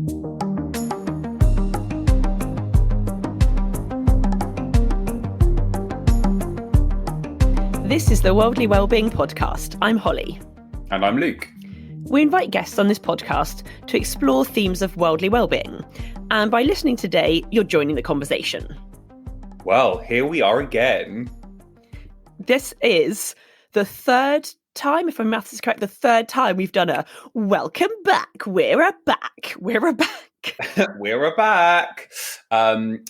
This is the Worldly Wellbeing Podcast. I'm Holly. And I'm Luke. We invite guests on this podcast to explore themes of worldly wellbeing. And by listening today, you're joining the conversation. Well, here we are again. This is the third time, if my maths is correct, the third time we've done a welcome back. We're back. We're back.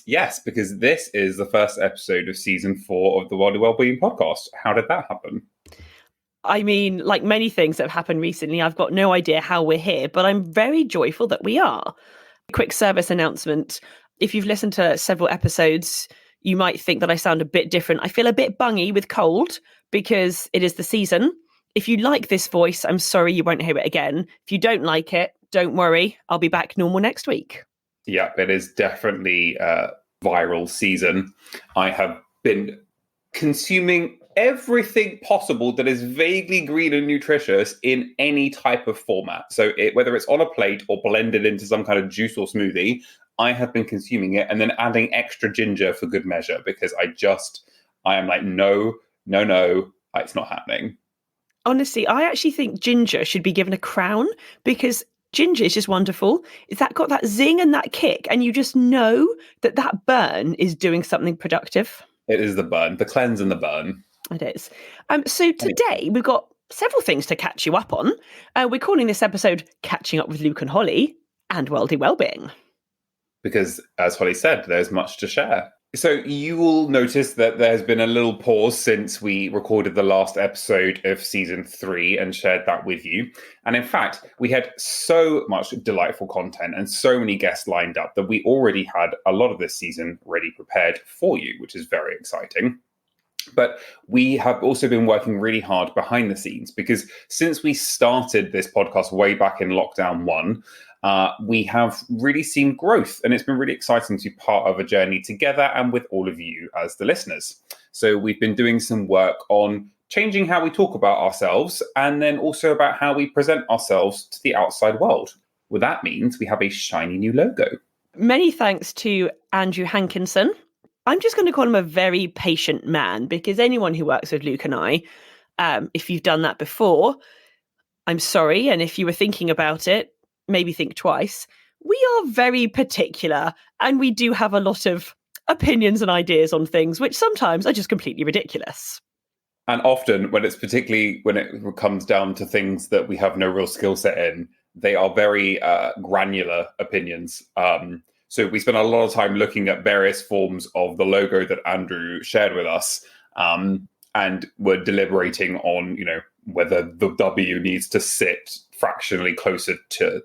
Yes, because this is the first episode of season 4 of the Worldly Wellbeing Podcast. How did that happen? I mean, like many things that have happened recently, I've got no idea how we're here, but I'm very joyful that we are. Quick service announcement. If you've listened to several episodes, you might think that I sound a bit different. I feel a bit bungy with cold because it is the season. If you like this voice, I'm sorry you won't hear it again. If you don't like it, don't worry. I'll be back normal next week. Yeah, it is definitely viral season. I have been consuming everything possible that is vaguely green and nutritious in any type of format. So whether it's on a plate or blended into some kind of juice or smoothie, I have been consuming it and then adding extra ginger for good measure because I am like, no, it's not happening. Honestly, I actually think ginger should be given a crown because ginger is just wonderful. It's got that zing and that kick, and you just know that burn is doing something productive. It is the burn, the cleanse and the burn. It is. So today we've got several things to catch you up on. We're calling this episode Catching Up with Luke and Holly and Worldly Wellbeing. Because, as Holly said, there's much to share. So you will notice that there's been a little pause since we recorded the last episode of season 3 and shared that with you. And in fact, we had so much delightful content and so many guests lined up that we already had a lot of this season ready prepared for you, which is very exciting. But we have also been working really hard behind the scenes because since we started this podcast way back in lockdown 1, we have really seen growth, and it's been really exciting to be part of a journey together and with all of you as the listeners. So we've been doing some work on changing how we talk about ourselves and then also about how we present ourselves to the outside world. Well, that means we have a shiny new logo. Many thanks to Andrew Hankinson. I'm just going to call him a very patient man because anyone who works with Luke and I, if you've done that before, I'm sorry. And if you were thinking about it, maybe think twice. We are very particular and we do have a lot of opinions and ideas on things, which sometimes are just completely ridiculous. And often when it comes down to things that we have no real skill set in, they are very granular opinions. So we spent a lot of time looking at various forms of the logo that Andrew shared with us, and we're deliberating on, whether the W needs to sit fractionally closer to,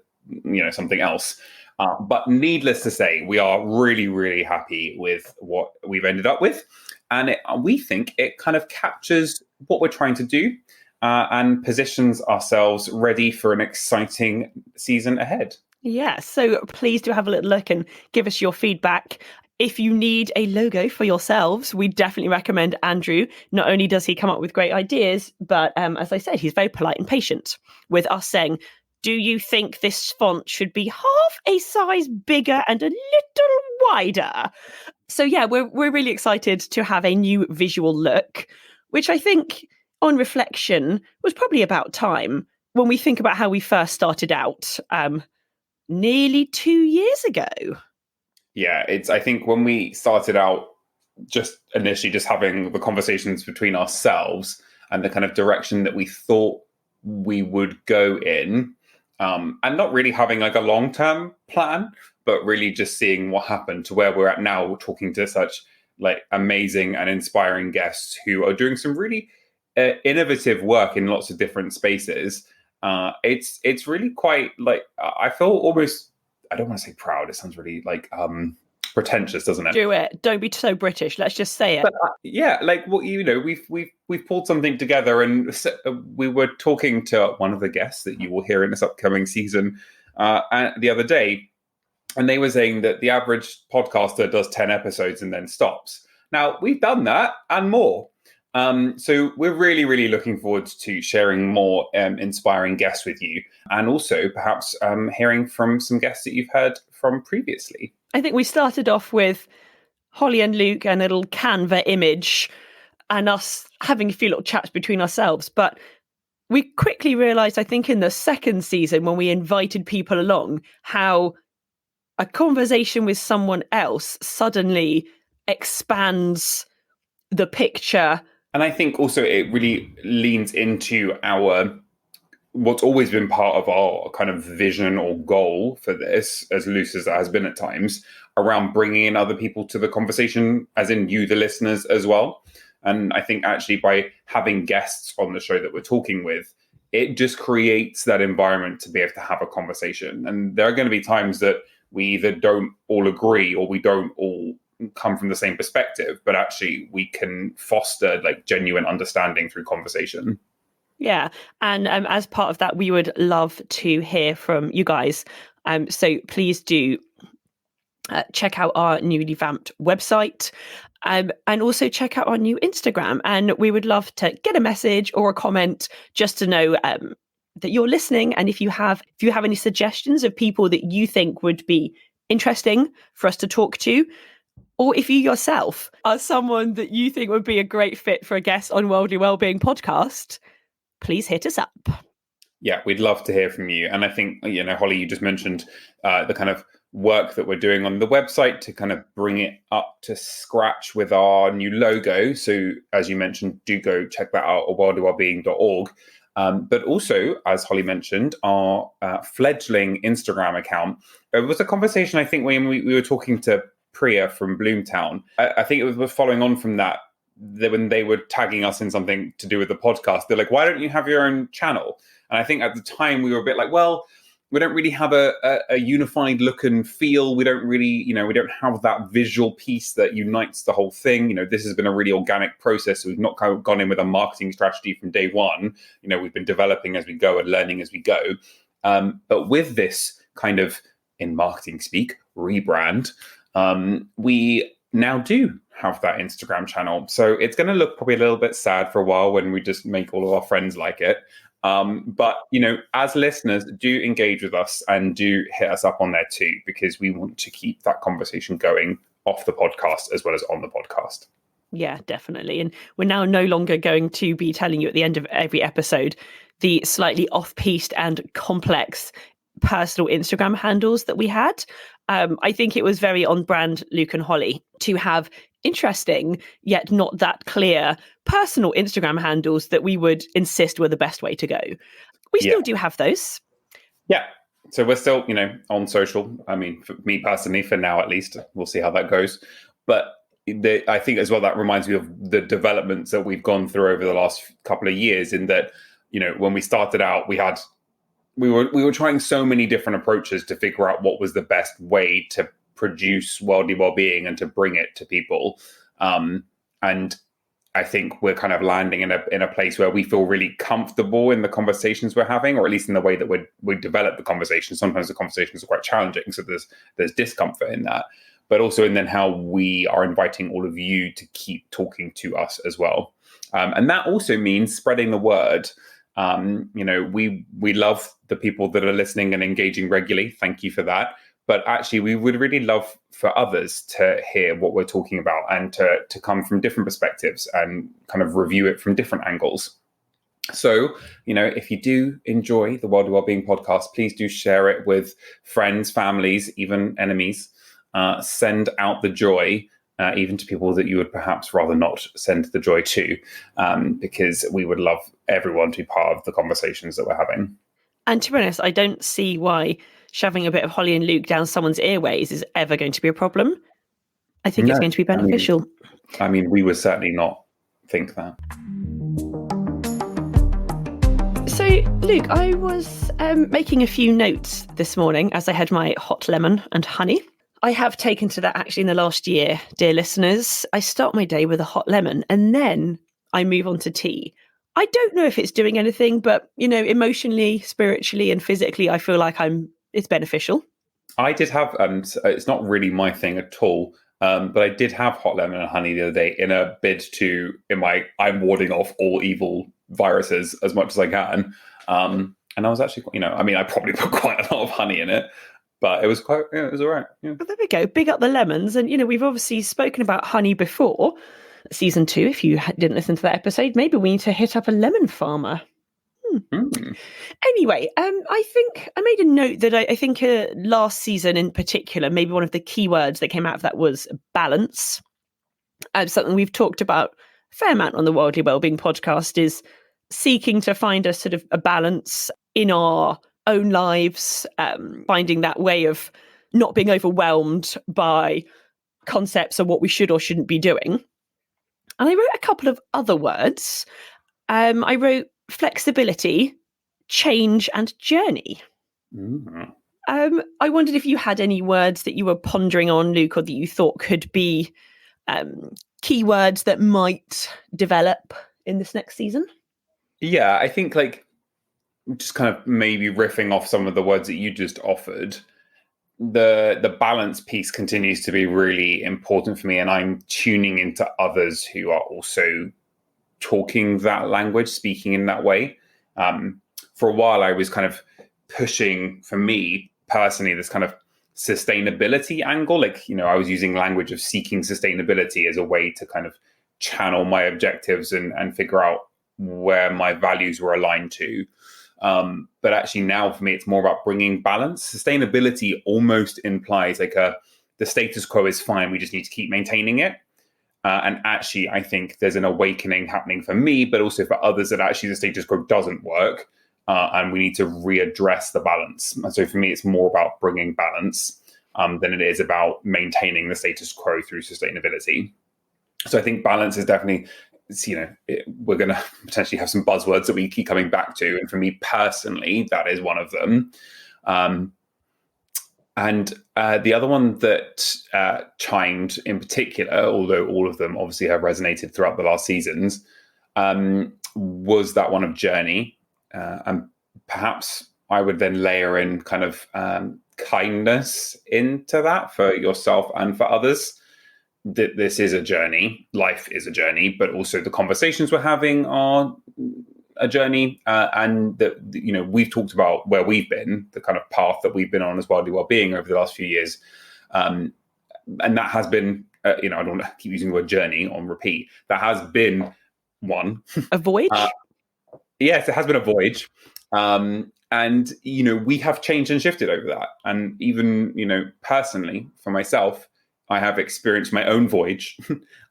something else. But needless to say, we are really, really happy with what we've ended up with. And we think it kind of captures what we're trying to do and positions ourselves ready for an exciting season ahead. Yeah, so please do have a little look and give us your feedback. If you need a logo for yourselves, we definitely recommend Andrew. Not only does he come up with great ideas, but as I said, he's very polite and patient with us saying, do you think this font should be half a size bigger and a little wider? So yeah, we're really excited to have a new visual look, which I think on reflection was probably about time when we think about how we first started out nearly 2 years ago. Yeah, I think when we started out just initially just having the conversations between ourselves and the kind of direction that we thought we would go in, and not really having like a long-term plan, but really just seeing what happened to where we're at now, talking to such like amazing and inspiring guests who are doing some really innovative work in lots of different spaces. It's really quite like, I feel almost, I don't want to say proud. It sounds really like pretentious, doesn't it? Do it. Don't be so British. Let's just say it. But, yeah, like we've pulled something together, and we were talking to one of the guests that you will hear in this upcoming season the other day, and they were saying that the average podcaster does 10 episodes and then stops. Now we've done that and more. So we're really, really looking forward to sharing more inspiring guests with you, and also perhaps hearing from some guests that you've heard from previously. I think we started off with Holly and Luke and a little Canva image and us having a few little chats between ourselves. But we quickly realised, I think in the second season, when we invited people along, how a conversation with someone else suddenly expands the picture. And I think also it really leans into what's always been part of our kind of vision or goal for this, as loose as that has been at times, around bringing in other people to the conversation, as in you, the listeners, as well. And I think actually by having guests on the show that we're talking with, it just creates that environment to be able to have a conversation. And there are going to be times that we either don't all agree or we don't all come from the same perspective, but actually we can foster like genuine understanding through conversation. Yeah. And as part of that, we would love to hear from you guys. So please do check out our newly vamped website. And also check out our new Instagram. And we would love to get a message or a comment just to know that you're listening. And if you have any suggestions of people that you think would be interesting for us to talk to, or if you yourself are someone that you think would be a great fit for a guest on Worldly Wellbeing Podcast, please hit us up. Yeah, we'd love to hear from you. And I think, Holly, you just mentioned the kind of work that we're doing on the website to kind of bring it up to scratch with our new logo. So as you mentioned, do go check that out at worldlywellbeing.org. But also, as Holly mentioned, our fledgling Instagram account. It was a conversation, I think, when we were talking to Priya from Bloomtown. I think it was following on from that, when they were tagging us in something to do with the podcast. They're like, why don't you have your own channel? And I think at the time we were a bit like, well, we don't really have a unified look and feel. We don't really, we don't have that visual piece that unites the whole thing. This has been a really organic process. So we've not kind of gone in with a marketing strategy from day one. We've been developing as we go and learning as we go. But with this kind of, in marketing speak, rebrand, we now do have that Instagram channel. So it's going to look probably a little bit sad for a while when we just make all of our friends like it. But, as listeners, do engage with us and do hit us up on there too, because we want to keep that conversation going off the podcast as well as on the podcast. Yeah, definitely. And we're now no longer going to be telling you at the end of every episode the slightly off-piste and complex personal Instagram handles that we had. I think it was very on brand, Luke and Holly, to have interesting yet not that clear personal Instagram handles that we would insist were the best way to go. We still do have those. Yeah. So we're still, on social. I mean, for me personally, for now at least, we'll see how that goes. But I think as well, that reminds me of the developments that we've gone through over the last couple of years, in that, when we started out, we were trying so many different approaches to figure out what was the best way to produce Worldly Wellbeing and to bring it to people. And I think we're kind of landing in a place where we feel really comfortable in the conversations we're having, or at least in the way that we develop the conversation. Sometimes the conversations are quite challenging, so there's discomfort in that, but also in then how we are inviting all of you to keep talking to us as well. And that also means spreading the word. We love the people that are listening and engaging regularly. Thank you for that. But actually, we would really love for others to hear what we're talking about and to come from different perspectives and kind of review it from different angles. So, if you do enjoy the Worldly Wellbeing Podcast, please do share it with friends, families, even enemies. Send out the joy, even to people that you would perhaps rather not send the joy to, because we would love everyone to be part of the conversations that we're having. And to be honest, I don't see why shoving a bit of Holly and Luke down someone's airways is ever going to be a problem. I think it's going to be beneficial. I mean, we would certainly not think that. So, Luke, I was making a few notes this morning as I had my hot lemon and honey. I have taken to that actually in the last year, dear listeners. I start my day with a hot lemon and then I move on to tea. I don't know if it's doing anything, but, emotionally, spiritually and physically, I feel like it's beneficial. I did have, it's not really my thing at all, But I did have hot lemon and honey the other day in a bid to, I'm warding off all evil viruses as much as I can. And I was actually, I probably put quite a lot of honey in it, but it was it was all right. Yeah. Well, there we go. Big up the lemons. And, we've obviously spoken about honey before. Season 2, if you didn't listen to that episode, maybe we need to hit up a lemon farmer. Anyway, I think I made a note that I think last season in particular, maybe one of the key words that came out of that was balance. Something we've talked about a fair amount on the Worldly Wellbeing podcast is seeking to find a sort of a balance in our own lives, finding that way of not being overwhelmed by concepts of what we should or shouldn't be doing. And I wrote a couple of other words. I wrote flexibility, change, and journey. I wondered if you had any words that you were pondering on, Luke, or that you thought could be keywords that might develop in this next season. Yeah, I think just kind of maybe riffing off some of the words that you just offered, the balance piece continues to be really important for me, and I'm tuning into others who are also talking that language, speaking in that way. For a while, I was kind of pushing, for me personally, this kind of sustainability angle. I was using language of seeking sustainability as a way to kind of channel my objectives and figure out where my values were aligned to. But actually now for me, it's more about bringing balance. Sustainability almost implies the status quo is fine. We just need to keep maintaining it. And actually, I think there's an awakening happening for me, but also for others, that actually the status quo doesn't work. And we need to readdress the balance. And so for me, it's more about bringing balance than it is about maintaining the status quo through sustainability. So I think balance is definitely, we're going to potentially have some buzzwords that we keep coming back to. And for me personally, that is one of them. And the other one that chimed in particular, although all of them obviously have resonated throughout the last seasons, was that one of journey. And perhaps I would then layer in kind of kindness into that for yourself and for others. This is a journey. Life is a journey, but also the conversations we're having are a journey. And that, we've talked about where we've been, the kind of path that we've been on as Worldly Wellbeing over the last few years. And that has been, I don't want to keep using the word journey on repeat. That has been one. A voyage? Yes, it has been a voyage. And, we have changed and shifted over that. And even, personally, for myself, I have experienced my own voyage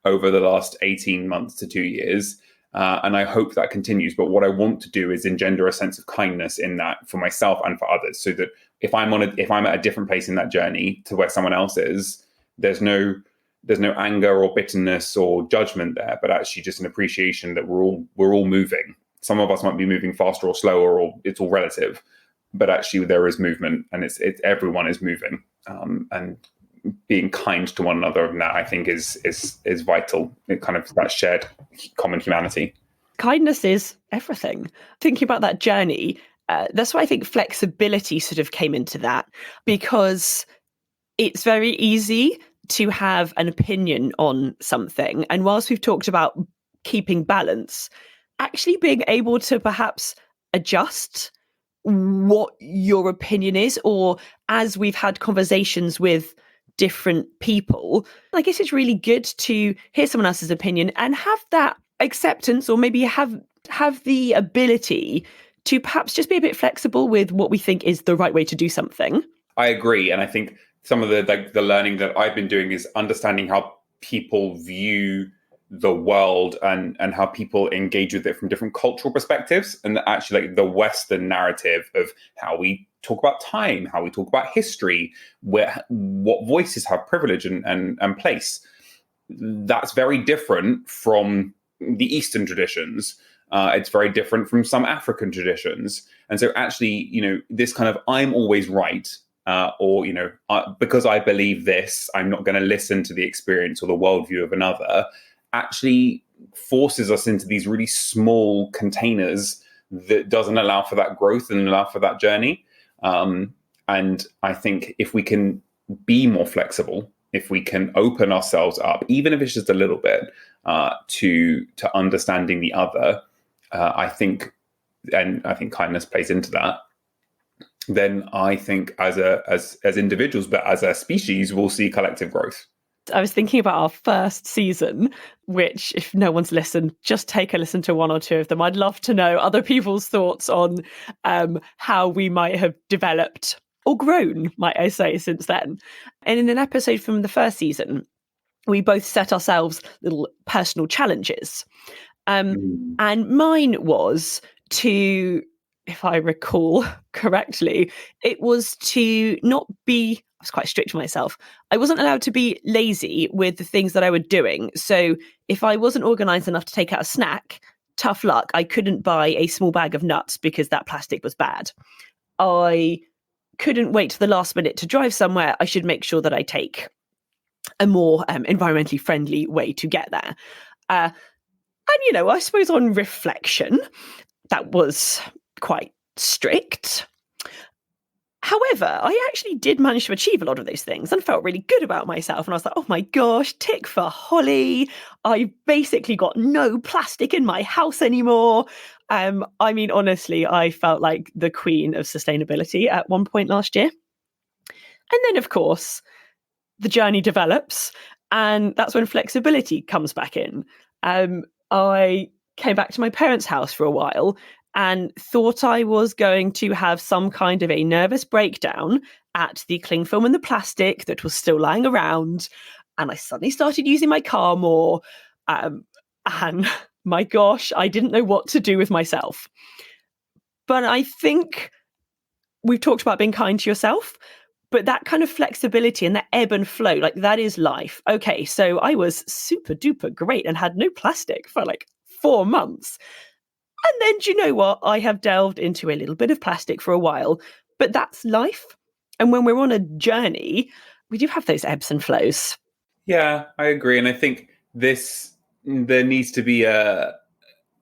over the last 18 months to 2 years. And I hope that continues. But what I want to do is engender a sense of kindness in that for myself and for others, so that if I'm at a different place in that journey to where someone else is, there's no anger or bitterness or judgment there, but actually just an appreciation that we're all moving. Some of us might be moving faster or slower, or it's all relative, but actually there is movement, and it's everyone is moving. And being kind to one another, and that I think is vital. It kind of that shared common humanity. Kindness is everything. Thinking about that journey, that's why I think flexibility sort of came into that, because it's very easy to have an opinion on something. And whilst we've talked about keeping balance, actually being able to perhaps adjust what your opinion is, or as we've had conversations with different people, I guess it's really good to hear someone else's opinion and have that acceptance, or maybe have the ability to perhaps just be a bit flexible with what we think is the right way to do something. I agree. And I think some of the learning that I've been doing is understanding how people view the world and how people engage with it from different cultural perspectives. And actually the Western narrative of how we talk about time, how we talk about history, what voices have privilege and place. That's very different from the Eastern traditions. It's very different from some African traditions. And so actually, this kind of I'm always right, or because I believe this, I'm not going to listen to the experience or the worldview of another, actually forces us into these really small containers that doesn't allow for that growth and allow for that journey. And I think if we can be more flexible if we can open ourselves up, even if it's just a little bit, to understanding the other, I think kindness plays into that. Then I think as individuals, but as a species, we'll see collective growth. I was thinking about our first season, which, if no one's listened, just take a listen to one or two of them. I'd love to know other people's thoughts on how we might have developed or grown, might I say, since then. And in an episode from the first season, we both set ourselves little personal challenges. And mine was to, if I recall correctly, it was to not be, I was quite strict with myself. I wasn't allowed to be lazy with the things that I was doing. So if I wasn't organized enough to take out a snack, tough luck, I couldn't buy a small bag of nuts because that plastic was bad. I couldn't wait to the last minute to drive somewhere. I should make sure that I take a more environmentally friendly way to get there. And, I suppose on reflection, that was quite strict. However, I actually did manage to achieve a lot of those things and felt really good about myself. And I was like, oh my gosh, tick for Holly. I basically got no plastic in my house anymore. Honestly, I felt like the queen of sustainability at one point last year. And then, of course, the journey develops, and that's when flexibility comes back in. I came back to my parents' house for a while and thought I was going to have some kind of a nervous breakdown at the cling film and the plastic that was still lying around. And I suddenly started using my car more. And my gosh, I didn't know what to do with myself. But I think we've talked about being kind to yourself, but that kind of flexibility and that ebb and flow, like that is life. Okay, so I was super duper great and had no plastic for like 4 months. And then, do you know what? I have delved into a little bit of plastic for a while, but that's life. And when we're on a journey, we do have those ebbs and flows. Yeah, I agree. And I think there needs to be a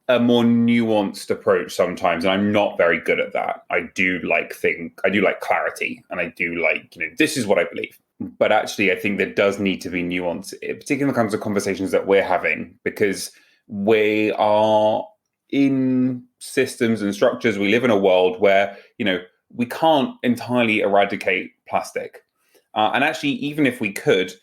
more nuanced approach sometimes. And I'm not very good at that. I do like clarity, and I do like, this is what I believe. But actually, I think there does need to be nuance, particularly in the kinds of conversations that we're having, because we are in systems and structures. We live in a world where, we can't entirely eradicate plastic. And actually, even if we could,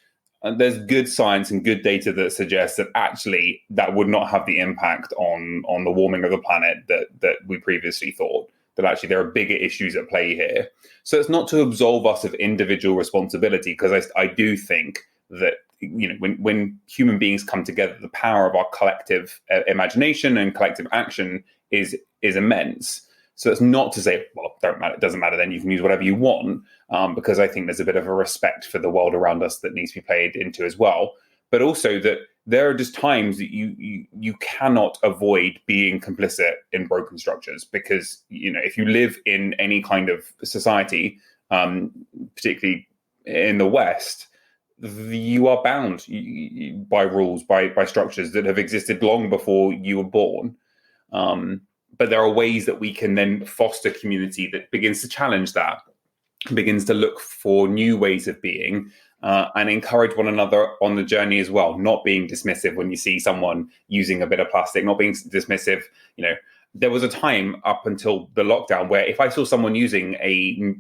there's good science and good data that suggests that actually that would not have the impact on the warming of the planet that we previously thought, that actually there are bigger issues at play here. So it's not to absolve us of individual responsibility, because I do think that, when human beings come together, the power of our collective imagination and collective action is immense. So it's not to say, well, it doesn't matter, then you can use whatever you want, because I think there's a bit of a respect for the world around us that needs to be played into as well. But also that there are just times that you cannot avoid being complicit in broken structures, because, if you live in any kind of society, particularly in the West, you are bound by rules, by structures that have existed long before you were born. But there are ways that we can then foster community that begins to challenge that, begins to look for new ways of being, and encourage one another on the journey as well. Not being dismissive when you see someone using a bit of plastic, not being dismissive. There was a time up until the lockdown where if I saw someone using a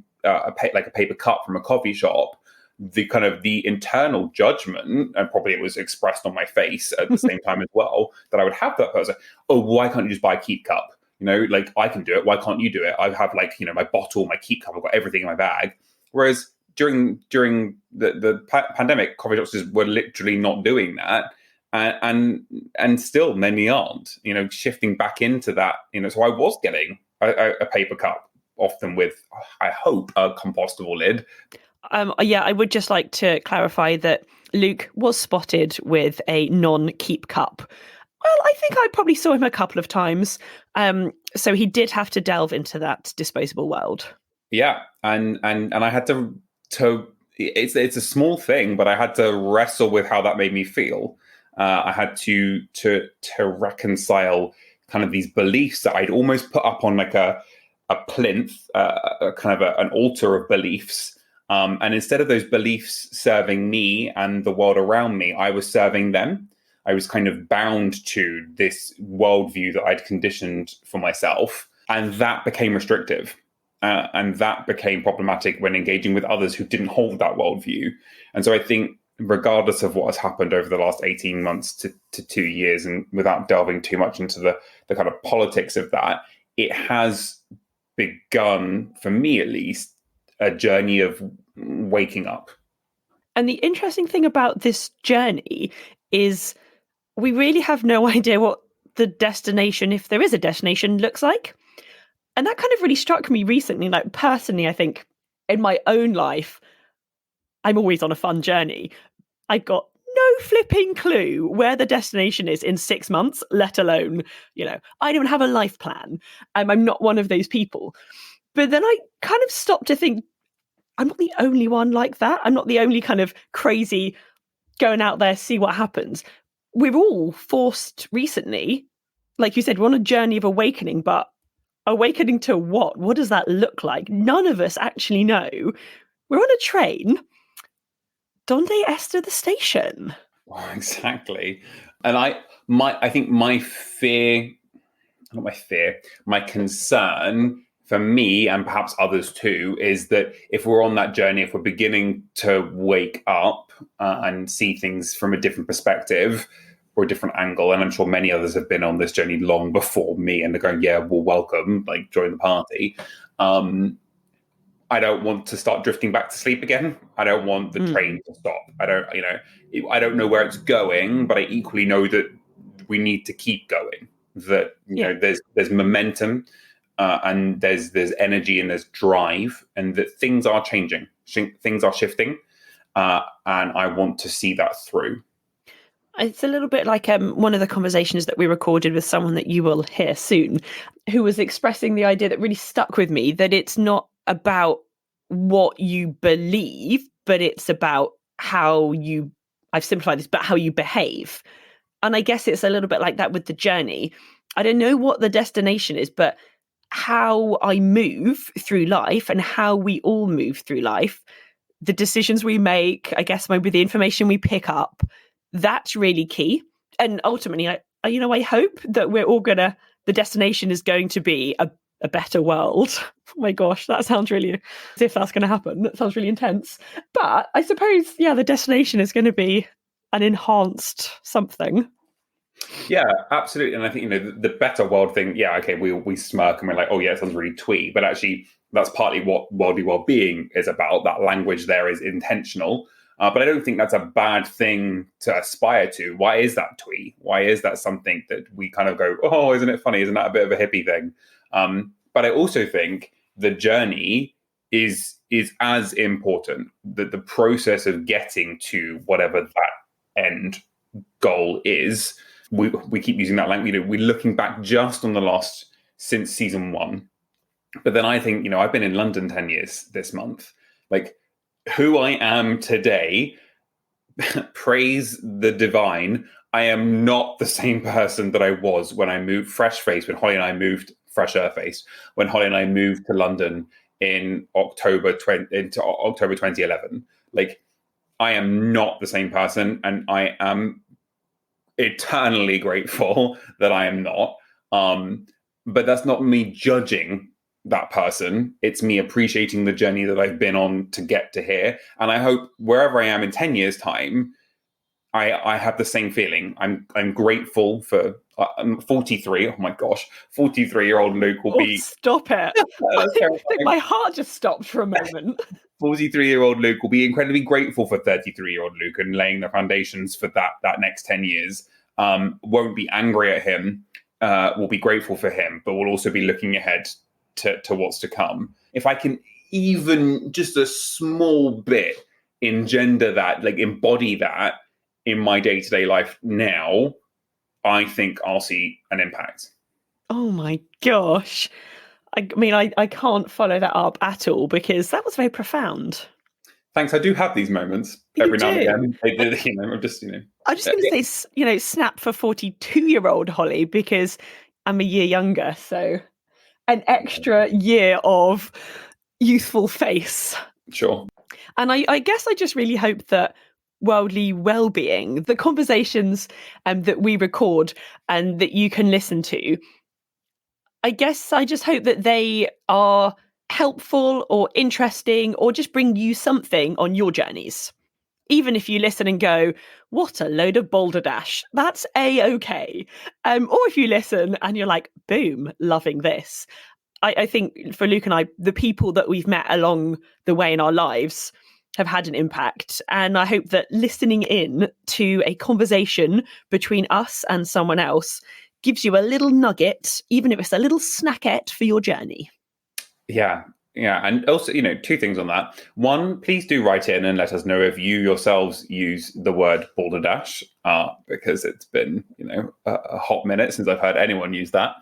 paper cup from a coffee shop, the internal judgment, and probably it was expressed on my face at the same time as well, that I would have that person, oh, why can't you just buy a keep cup? I can do it. Why can't you do it? I have my bottle, my keep cup, I've got everything in my bag. Whereas during the pandemic, coffee shops were literally not doing that. And still many aren't, shifting back into that, so I was getting a paper cup, often with, I hope, a compostable lid. I would just like to clarify that Luke was spotted with a non-keep cup. Well, I think I probably saw him a couple of times. So he did have to delve into that disposable world. Yeah, and I had to it's a small thing, but I had to wrestle with how that made me feel. I had to reconcile kind of these beliefs that I'd almost put up on like a plinth, an altar of beliefs. And instead of those beliefs serving me and the world around me, I was serving them. I was kind of bound to this worldview that I'd conditioned for myself. And that became restrictive. And that became problematic when engaging with others who didn't hold that worldview. And so I think regardless of what has happened over the last 18 months to 2 years, and without delving too much into the kind of politics of that, it has begun, for me at least, a journey of waking up. And the interesting thing about this journey is we really have no idea what the destination, if there is a destination, looks like. And that kind of really struck me recently. Like, personally, I think in my own life, I'm always on a fun journey. I've got no flipping clue where the destination is in 6 months, let alone, I don't have a life plan. I'm not one of those people. But then I kind of stopped to think, I'm not the only one like that. I'm not the only kind of crazy going out there, see what happens. We're all forced recently, like you said, we're on a journey of awakening, but awakening to what? What does that look like? None of us actually know. We're on a train. Donde está the station? Oh, exactly. And I think my concern for me, and perhaps others too, is that if we're on that journey, if we're beginning to wake up and see things from a different perspective or a different angle, and I'm sure many others have been on this journey long before me, and they're going, yeah, well, welcome, like, join the party. I don't want to start drifting back to sleep again. I don't want the train to stop. I don't know where it's going, but I equally know that we need to keep going. That there's momentum, and there's energy and there's drive, and that things are changing, things are shifting, and I want to see that through. It's a little bit like one of the conversations that we recorded with someone that you will hear soon, who was expressing the idea that really stuck with me, that it's not about what you believe, but it's about I've simplified this, but how you behave. And I guess it's a little bit like that with the journey. I don't know what the destination is, but how I move through life and how we all move through life, the decisions we make, I guess maybe the information we pick up, that's really key. And ultimately, I hope that we're all the destination is going to be a better world. Oh my gosh, that sounds really, as if that's going to happen. That sounds really intense. But I suppose, the destination is going to be an enhanced something. Yeah, absolutely. And I think, the better world thing, we smirk and we're like, oh yeah, it sounds really twee. But actually, that's partly what worldly well-being is about. That language there is intentional. But I don't think that's a bad thing to aspire to. Why is that twee? Why is that something that we kind of go, oh, isn't it funny? Isn't that a bit of a hippie thing? But I also think the journey is as important, that the process of getting to whatever that end goal is. We keep using that language. We're looking back just on the lost since season 1. But then I think, I've been in London 10 years this month. Like, who I am today, praise the divine, I am not the same person that I was when I moved fresh-faced, when Holly and I moved fresher-faced, when Holly and I moved to London in October 2011. Like, I am not the same person, and I am eternally grateful that I am not. But that's not me judging that person. It's me appreciating the journey that I've been on to get to here. And I hope wherever I am in 10 years' time, I have the same feeling. I'm grateful for. I'm 43. Oh my gosh, 43-year-old Luke will be. Stop it! I think my heart just stopped for a moment. 43-year-old Luke will be incredibly grateful for 33-year-old Luke and laying the foundations for that next 10 years. Won't be angry at him. Will be grateful for him, but will also be looking ahead to what's to come. If I can even just a small bit engender that, like embody that in my day-to-day life now, I think I'll see an impact. Oh my gosh. I mean, I can't follow that up at all, because that was very profound. Thanks. I do have these moments every now and again. I'm just going to say, snap for 42-year-old Holly, because I'm a year younger. So an extra year of youthful face. Sure. And I guess I just really hope that Worldly Wellbeing, the conversations that we record and that you can listen to, I guess I just hope that they are helpful or interesting or just bring you something on your journeys. Even if you listen and go, what a load of Balderdash, that's A-okay. Or if you listen and you're like, boom, loving this. I think for Luke and I, the people that we've met along the way in our lives have had an impact. And I hope that listening in to a conversation between us and someone else gives you a little nugget, even if it's a little snackette for your journey. Yeah. And also, two things on that. One, please do write in and let us know if you yourselves use the word Balderdash, because it's been, a hot minute since I've heard anyone use that.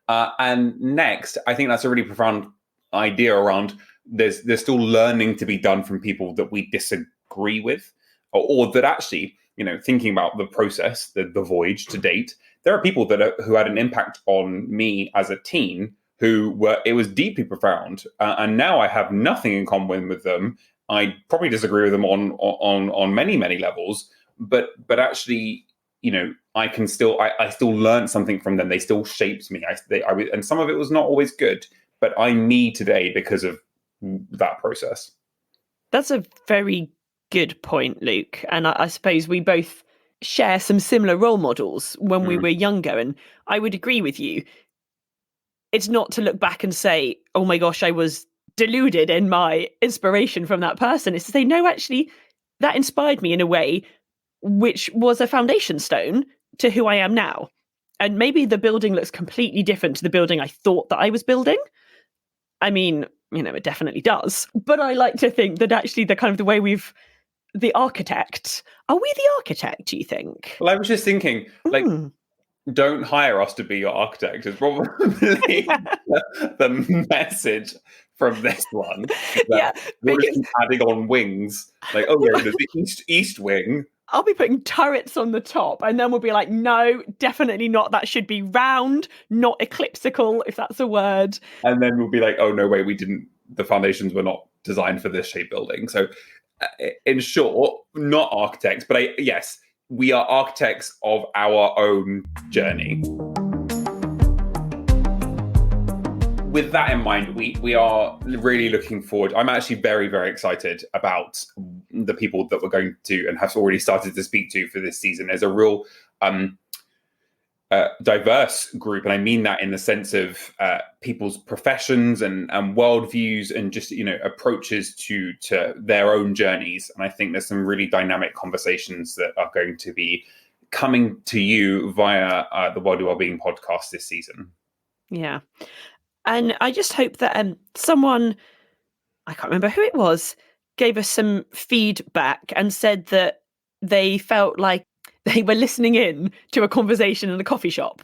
And next, I think that's a really profound idea around there's still learning to be done from people that we disagree with, or that actually, thinking about the process, the voyage to date, there are people who had an impact on me as a teen it was deeply profound, and now I have nothing in common with them. I probably disagree with them on many, many levels, but actually, I still learned something from them. They still shaped me. And some of it was not always good, but I'm me today because of that process. That's a very good point, Luke. And I suppose we both share some similar role models when we were younger. And I would agree with you. It's not to look back and say, oh my gosh, I was deluded in my inspiration from that person. It's to say, no, actually, that inspired me in a way which was a foundation stone to who I am now. And maybe the building looks completely different to the building I thought that I was building. I mean, it definitely does. But I like to think that actually the way the architect, are we the architect, do you think? Well, I was just thinking, don't hire us to be your architect is probably the message from this one. We're just adding on wings. Like, there's the east wing. I'll be putting turrets on the top, and then we'll be like, no, definitely not. That should be round, not ecliptical, if that's a word. And then we'll be like, oh, no, wait, the foundations were not designed for this shape building. So in short, not architects, but yes, we are architects of our own journey. With that in mind, we are really looking forward. I'm actually very, very excited about the people that we're going to and have already started to speak to for this season. There's a real diverse group, and I mean that in the sense of people's professions and worldviews and just approaches to their own journeys. And I think there's some really dynamic conversations that are going to be coming to you via the Worldly Wellbeing podcast this season. Yeah, and I just hope that someone, I can't remember who it was, gave us some feedback and said that they felt like they were listening in to a conversation in a coffee shop.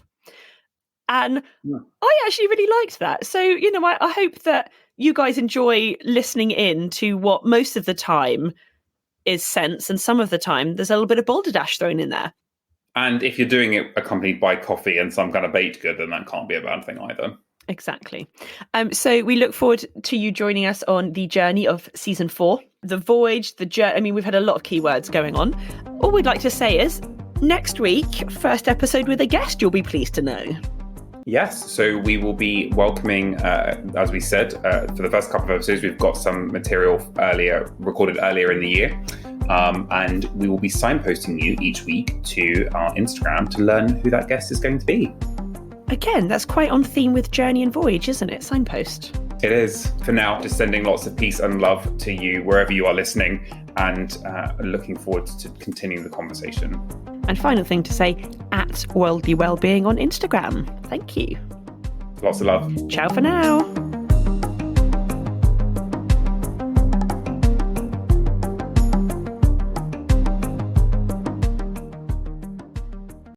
And I actually really liked that. So, I hope that you guys enjoy listening in to what most of the time is sense, and some of the time there's a little bit of Balderdash thrown in there. And if you're doing it accompanied by coffee and some kind of baked good, then that can't be a bad thing either. Exactly. So we look forward to you joining us on the journey of season 4, the voyage, the journey. I mean, we've had a lot of keywords going on. All we'd like to say is next week, first episode with a guest, you'll be pleased to know. Yes, so we will be welcoming, as we said, for the first couple of episodes, we've got some material recorded earlier in the year. And we will be signposting you each week to our Instagram to learn who that guest is going to be. Again, that's quite on theme with journey and voyage, isn't it? Signpost. It is. For now, just sending lots of peace and love to you wherever you are listening, and looking forward to continuing the conversation. And final thing to say, at Worldly Wellbeing on Instagram. Thank you. Lots of love. Ciao for now.